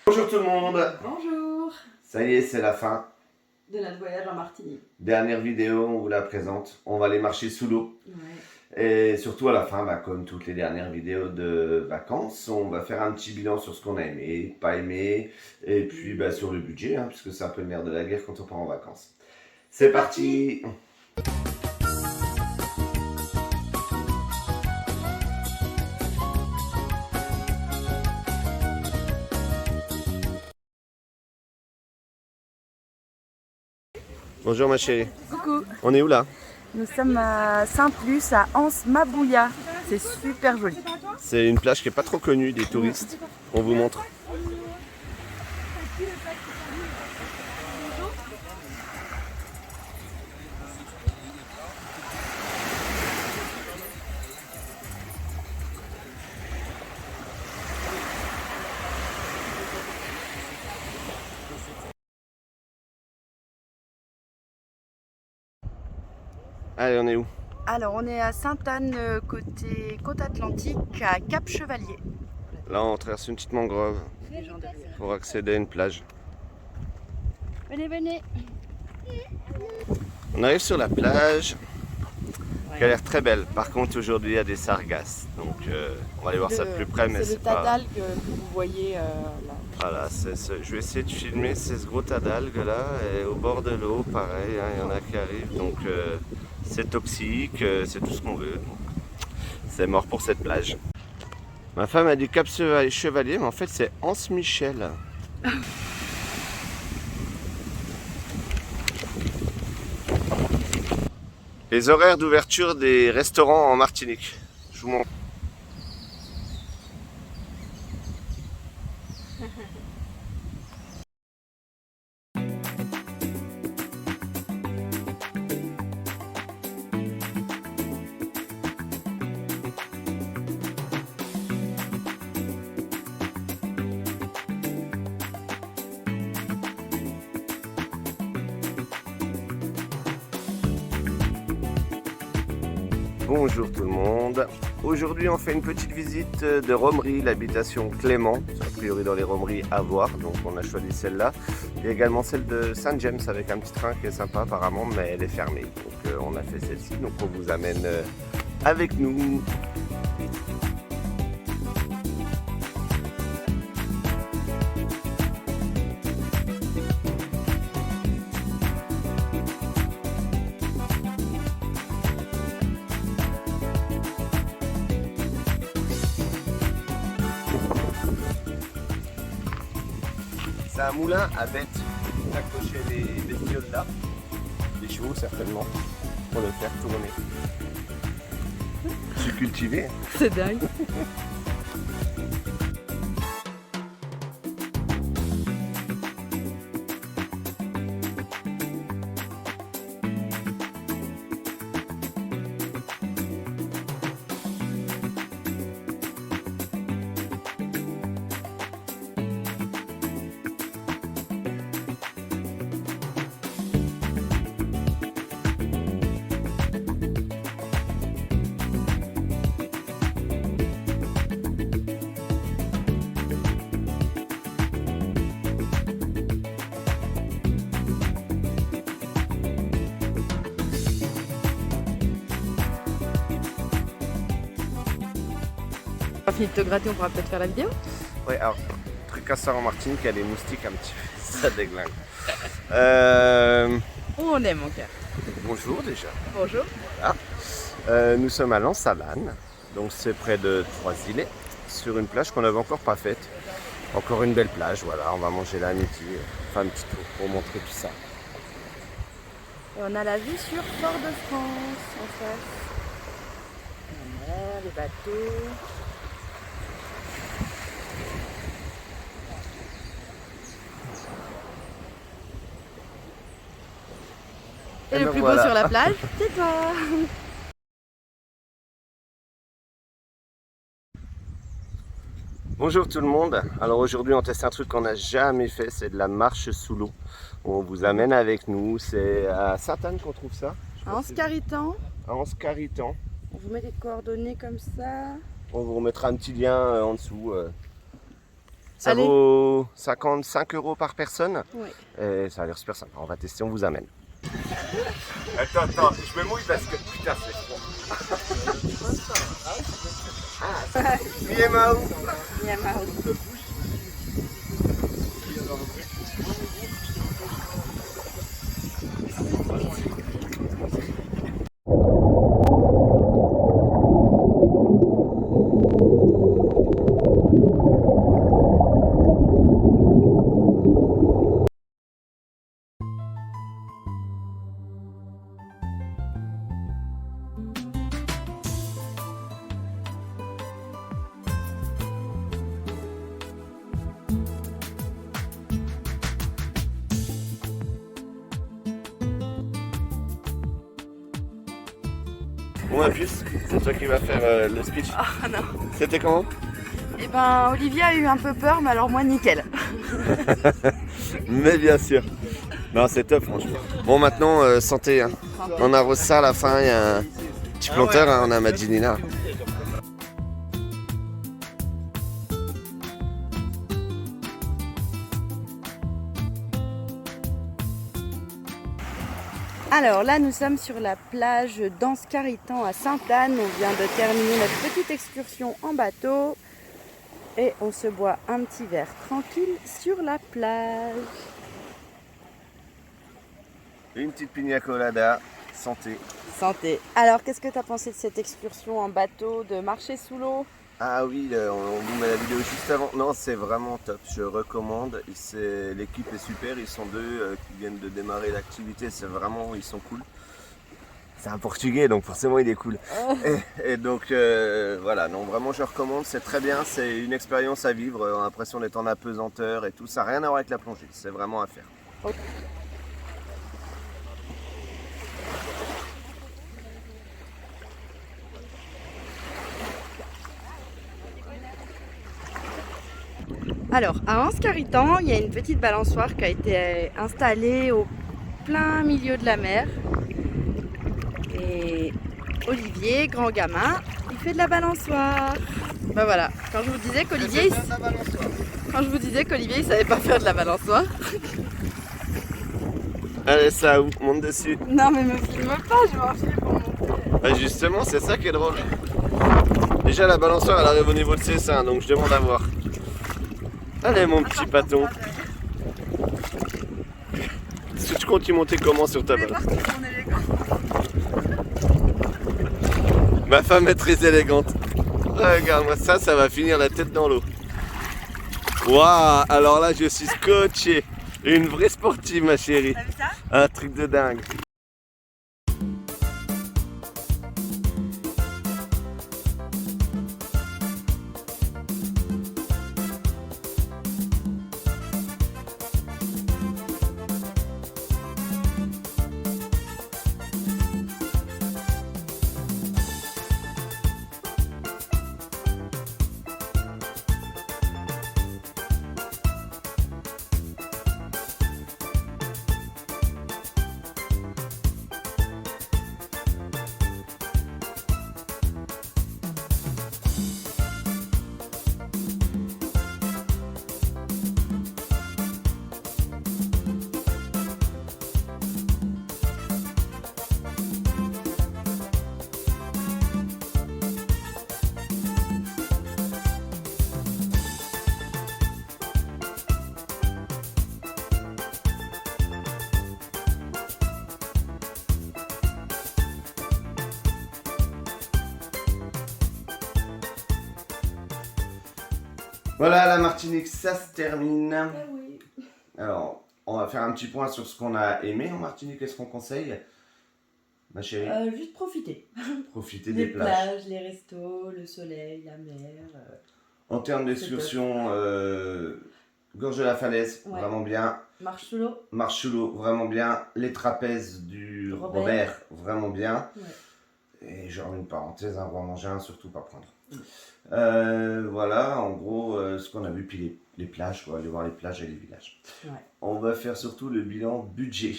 Bonjour tout le monde. Bonjour. Ça y est, c'est la fin. De notre voyage en Martinique. Dernière vidéo, on vous la présente. On va aller marcher sous l'eau. Ouais. Et surtout à la fin, comme toutes les dernières vidéos de vacances, on va faire un petit bilan sur ce qu'on a aimé, pas aimé, et puis sur le budget, puisque c'est un peu le nerf de la guerre quand on part en vacances. C'est parti. Bonjour ma chérie. Coucou, On est où là? nous sommes à Saint-Plus, à Anse-Mabouya. C'est super joli. C'est une plage qui est pas trop connue des touristes. On vous montre. Allez, on est où? Alors, on est à Sainte-Anne, côté côte atlantique, à Cap-Chevalier. Là, on traverse une petite mangrove pour accéder à une plage. Venez, venez. On arrive sur la plage, qui a l'air très belle. Par contre, aujourd'hui, il y a des sargasses. Donc, on va aller voir ça de plus près. Mais c'est le tas d'algues que vous voyez là. Voilà, je vais essayer de filmer ce gros tas d'algues là. Et au bord de l'eau, pareil, il y en a qui arrivent. Donc, c'est toxique, c'est tout ce qu'on veut. C'est mort pour cette plage. Ma femme a dit Cap Chevalier, mais en fait, c'est Anse Michel. Les horaires d'ouverture des restaurants en Martinique. Je vous montre. Bonjour tout le monde. Aujourd'hui on fait une petite visite de Romery, l'habitation Clément. C'est a priori dans les Romeries à voir, donc on a choisi celle-là. Il y a également celle de Saint-James avec un petit train qui est sympa apparemment, mais elle est fermée. Donc on a fait celle-ci, donc on vous amène avec nous. C'est un moulin à bêtes. Vous accrochez les bestioles là, les chevaux certainement, pour le faire tourner. Je suis cultivé. C'est dingue. On va finir de te gratter, on pourra peut-être faire la vidéo. Ouais, alors, truc à ça en Martinique, il y a des moustiques un petit peu, ça déglingue. Oh, on aime mon cœur. Bonjour déjà. Bonjour. Voilà. Nous sommes à Lansalane, donc c'est près de Trois-Îlets, sur une plage qu'on n'avait encore pas faite. Encore une belle plage, voilà, on va manger là à midi, faire un petit tour pour montrer tout ça. Et on a la vue sur Fort-de-France en face. La mer, les bateaux. Et le plus beau sur la plage, c'est toi. Bonjour tout le monde. Alors aujourd'hui on teste un truc qu'on n'a jamais fait, c'est de la marche sous l'eau. On vous amène avec nous, c'est à Sainte-Anne qu'on trouve ça. À Anse-Caritan. À Anse-Caritan. On vous met des coordonnées comme ça. On vous remettra un petit lien en dessous. Ça Allez. vaut 55 € par personne. Ouais. Et ça a l'air super sympa. On va tester, on vous amène. Attends, je me mouille parce que putain, c'est froid. Miemao. Bon, ma puce, c'est toi qui vas faire le speech. Ah non. C'était comment? Eh ben, Olivier a eu un peu peur, mais alors moi, nickel. Mais bien sûr. Non, c'est top, franchement. Bon, maintenant, santé. Hein. On arrose ça à la fin. Il y a un petit planteur, hein, on a Madinina. Alors là, nous sommes sur la plage d'Anse-Carritan à Sainte-Anne. On vient de terminer notre petite excursion en bateau. Et on se boit un petit verre tranquille sur la plage. Une petite pina colada. Santé. Santé. Alors, qu'est-ce que tu as pensé de cette excursion en bateau, de marcher sous l'eau? Ah oui, on vous met la vidéo juste avant. Non, c'est vraiment top. Je recommande. L'équipe est super. Ils sont deux qui viennent de démarrer l'activité. C'est vraiment, ils sont cool. C'est un Portugais, donc forcément il est cool. Et donc voilà, non, vraiment je recommande. C'est très bien. C'est une expérience à vivre. On a l'impression d'être en apesanteur et tout. Ça n'a rien à voir avec la plongée. C'est vraiment à faire. Ok. Alors, à Anse-Carritan, il y a une petite balançoire qui a été installée au plein milieu de la mer. Et Olivier, grand gamin, il fait de la balançoire. Ben voilà, quand je vous disais qu'Olivier, il savait pas faire de la balançoire. Allez, ça monte dessus. Non mais me filme pas, je vais enfiler pour monter. Bah justement, c'est ça qui est drôle. Déjà la balançoire elle arrive au niveau de ses seins, donc je demande à voir. Allez mon petit paton. Est-ce que tu comptes y monter comment sur ta balle? Ma femme est très élégante. Regarde-moi ça, ça va finir la tête dans l'eau. Waouh, alors là je suis scotché. Une vraie sportive ma chérie. T'as vu ça? Un truc de dingue. Voilà, la Martinique, ça se termine. Ah oui. Alors, on va faire un petit point sur ce qu'on a aimé en Martinique. Qu'est-ce qu'on conseille, ma chérie? Juste profiter. Profiter Les des plages. les restos, le soleil, la mer. En termes d'excursion, Gorge de la Falaise, Ouais. vraiment bien. Marche sous l'eau. Marche sous l'eau, vraiment bien. Les trapèzes du Robert, vraiment bien. Ouais. Et genre une parenthèse, hein, vraiment manger un, surtout pas prendre. Voilà, en gros, ce qu'on a vu, puis les plages, on va aller voir les plages et les villages. Ouais. On va faire surtout le bilan budget.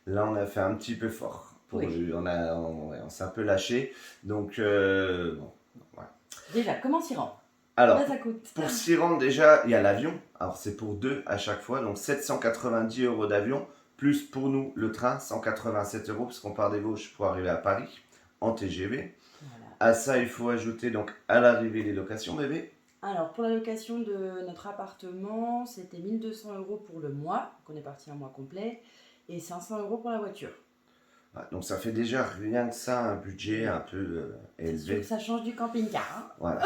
Là, on a fait un petit peu fort. Oui. On s'est un peu lâché. Donc, bon, voilà. Déjà, comment s'y rendre? Alors, Combien ça coûte? pour s'y rendre déjà, il y a l'avion. Alors c'est pour 2 à chaque fois, donc 790 € d'avion, plus pour nous le train, 187 € puisqu'on part des Vosges pour arriver à Paris en TGV. Voilà. À ça, il faut ajouter donc à l'arrivée les locations, bébé. Alors, pour la location de notre appartement, c'était 1200 € pour le mois, qu'on est parti un mois complet, et 500 € pour la voiture. Ah, donc ça fait déjà rien que ça un budget un peu C'est sûr élevé. que ça change du camping-car. Hein. Voilà.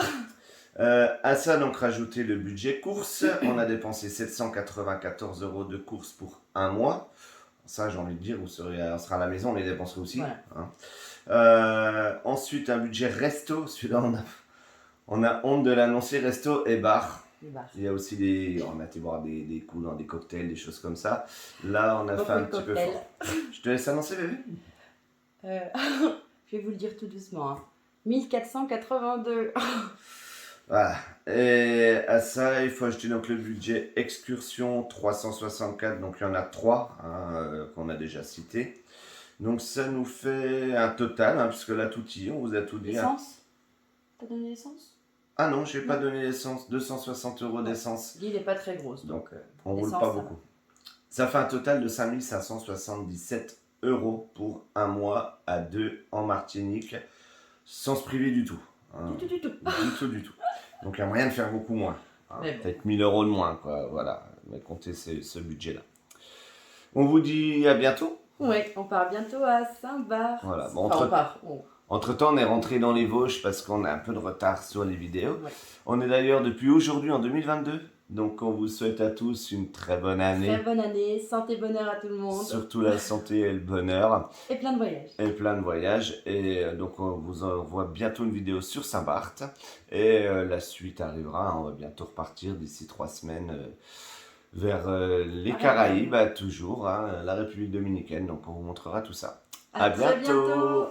À ça, donc, rajouter le budget course. On a dépensé 794 € de course pour un mois. Ça, j'ai envie de dire, on sera à la maison, on les dépenserait aussi. Voilà. Hein. Ensuite, un budget resto. Celui-là, on a honte de l'annoncer, resto et bar. Les bars. Il y a aussi on a été boire des coups dans des cocktails, des choses comme ça. Là, on a fait un petit peu cocktail. fort. Je te laisse annoncer, bébé. Je vais vous le dire tout doucement. Hein. 1482. Voilà. Et à ça, il faut ajouter donc le budget excursion 364. Donc il y en a 3 qu'on a déjà cité. Donc ça nous fait un total, puisque là tout y est, on vous a tout dit. Hein. L'essence? T'as donné l'essence? Ah non, j'ai pas donné l'essence. 260 € d'essence. L'île n'est pas très grosse. Donc, On roule l'essence, pas ça va. beaucoup. Ça fait un total de 5577 € pour un mois à 2 en Martinique, sans se priver du tout. Hein. Du tout. Du tout. Donc il y a moyen de faire beaucoup moins. Hein. Mais bon. Peut-être 1000 € de moins, quoi. Voilà. Mais comptez ce budget-là. On vous dit à bientôt. Oui, on part bientôt à Saint-Barth. Voilà. Bon, Enfin, on part. Entre-temps, on est rentré dans les Vosges parce qu'on a un peu de retard sur les vidéos. Ouais. On est d'ailleurs depuis aujourd'hui en 2022. Donc on vous souhaite à tous une très bonne année. Très bonne année, santé, bonheur à tout le monde. Surtout la santé et le bonheur. Et plein de voyages. Et plein de voyages. Et donc on vous envoie bientôt une vidéo sur Saint-Barth. Et la suite arrivera. On va bientôt repartir d'ici 3 semaines vers les Caraïbes, toujours, la République dominicaine. Donc on vous montrera tout ça. À très bientôt.